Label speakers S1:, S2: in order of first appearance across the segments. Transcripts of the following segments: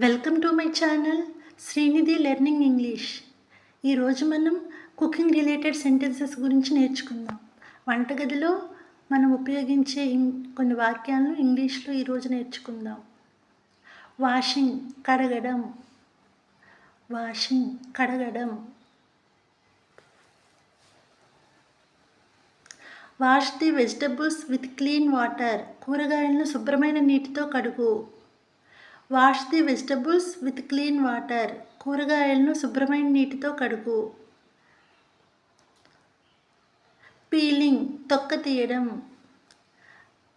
S1: Welcome to my channel Srinidhi learning English. ఈరోజు మనం cooking related sentences గురించి నేర్చుకుందాం. వంటగదిలో మనం ఉపయోగించే కొన్ని వాక్యాలను ఇంగ్లీష్లో ఈరోజు నేర్చుకుందాం. వాషింగ్ కడగడం, వాషింగ్ కడగడం. Wash the vegetables with clean water, కూరగాయలను శుభ్రమైన నీటితో కడుగు. Wash the vegetables with clean water, కూరగాయలను శుభ్రమైన నీటితో కడుగు. పీలింగ్ తొక్క తీయడం,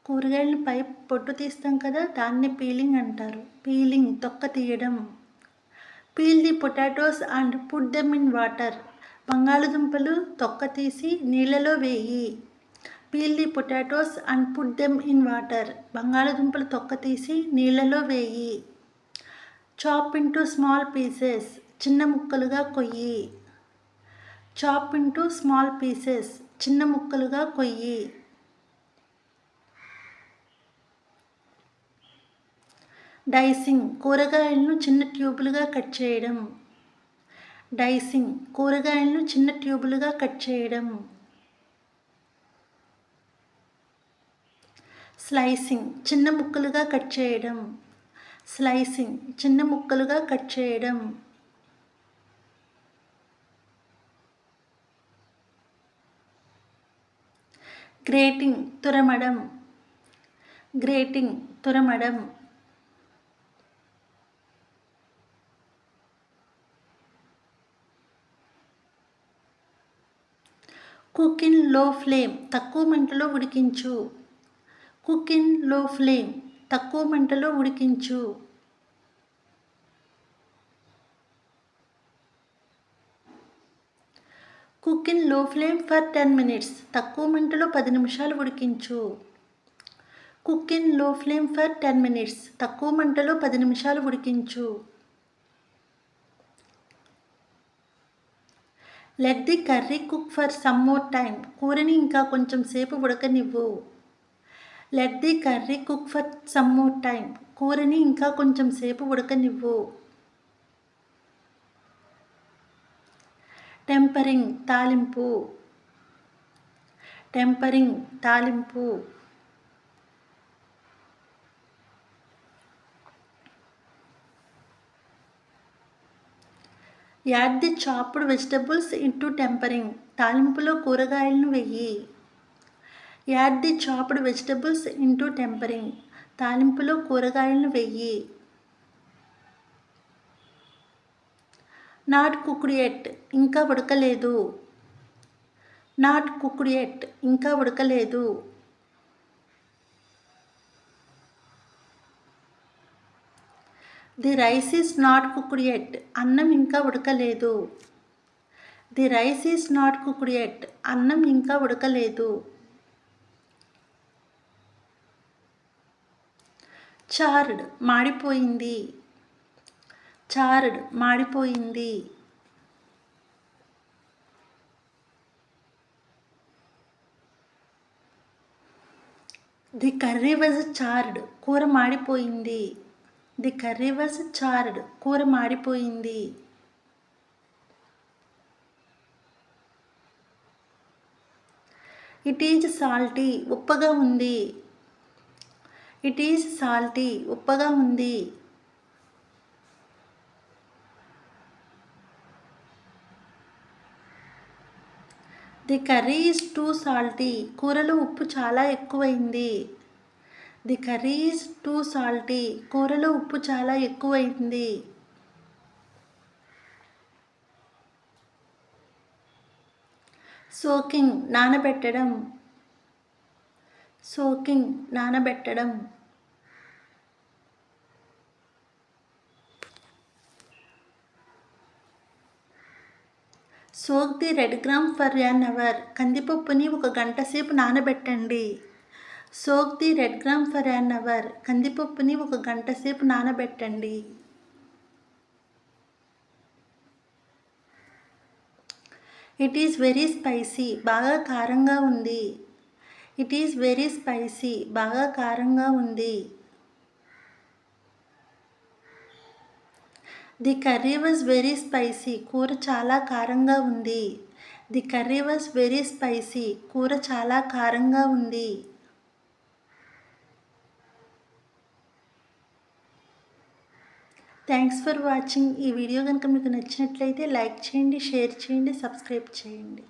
S1: కూరగాయలను పై పొట్టు తీస్తాం కదా, దాన్ని పీలింగ్ అంటారు. పీలింగ్ తొక్క తీయడం. Peel the potatoes and put them in water, బంగాళదుంపలు తొక్క తీసి నీళ్ళలో వేయి. Peel the potatoes and put them in water, బంగాళదుంపలు తొక్క తీసి నీళ్ళలో వేయి. చాప్ ఇంటూ స్మాల్ పీసెస్, చిన్న ముక్కలుగా కొయ్యి. చాప్ ఇంటూ స్మాల్ పీసెస్, చిన్న ముక్కలుగా కొయ్యి. డైసింగ్ కూరగాయలను చిన్న ట్యూబులుగా కట్ చేయడం. డైసింగ్ కూరగాయలను చిన్న ట్యూబులుగా కట్ చేయడం. స్లైసింగ్ చిన్న ముక్కలుగా కట్ చేయడం. స్లైసింగ్ చిన్న ముక్కలుగా కట్ చేయడం. గ్రేటింగ్ తురమడం. గ్రేటింగ్ తురమడం. కుక్ ఇన్ లో ఫ్లేమ్, తక్కువ మంటలో ఉడికించు. కుక్ ఇన్ లో ఫ్లేమ్, తక్కువ మంటలో ఉడికించు. Cook in low flame for 10 minutes, తక్కువ మంటలో 10 నిమిషాలు ఉడికించు. Cook in low flame for 10 minutes, తక్కువ మంటలో 10 నిమిషాలు ఉడికించు. Let the curry cook for some more time, కూరని ఇంకా కొంచెం సేపు ఉడకనివ్వు. Let the curry cook for some more time, కూరని ఇంకా కొంచెం సేపు ఉడకనివ్వు. టెంపరింగ్ తాలింపు. టెంపరింగ్ తాలింపు. Add the chopped vegetables into tempering, తాలింపులో కూరగాయలను వెయ్యి. Add the chopped vegetables into tempering, తాలింపులో కూరగాయలను వెయ్యి. నాట్ కుక్డ్ యెట్, ఇంకా ఉడకలేదు. నాట్ కుక్డ్ యెట్, ఇంకా ఉడకలేదు. The rice is not cooked yet, అన్నం ఇంకా ఉడకలేదు. The rice is not cooked yet, అన్నం ఇంకా ఉడకలేదు. చార్డ్ మాడిపోయింది. చార్డ్ మాడిపోయింది. ది కర్రీ వాజ్ చార్డ్, కూర మాడిపోయింది. ది కర్రీ వాజ్ చార్డ్, కూర మాడిపోయింది. ఇట్ ఈజ్ సాల్టీ, ఉప్పగా ఉంది. ఇట్ ఈజ్ సాల్టీ, ఉప్పగా ఉంది. The curry is too salty, కూరలో ఉప్పు చాలా ఎక్కువైంది. The curry is too salty, కూరలో ఉప్పు చాలా ఎక్కువైంది. సోకింగ్ నానబెట్టడం. సోకింగ్ నానబెట్టడం. Soak the red gram for an hour, కందిపప్పుని 1 గంట సేపు నానబెట్టండి. Soak the red gram for an hour, కందిపప్పుని 1 గంట సేపు నానబెట్టండి. ఇట్ ఈజ్ వెరీ స్పైసీ, బాగా కారంగా ఉంది. ఇట్ ఈజ్ వెరీ స్పైసీ, బాగా కారంగా ఉంది. The curry was very spicy. కూర చాలా కారంగా ఉంది. The curry was very spicy. కూర చాలా కారంగా ఉంది. Thanks for watching. ఈ వీడియో కనుక మీకు నచ్చినట్లయితే లైక్ చేయండి, షేర్ చేయండి, సబ్స్క్రైబ్ చేయండి.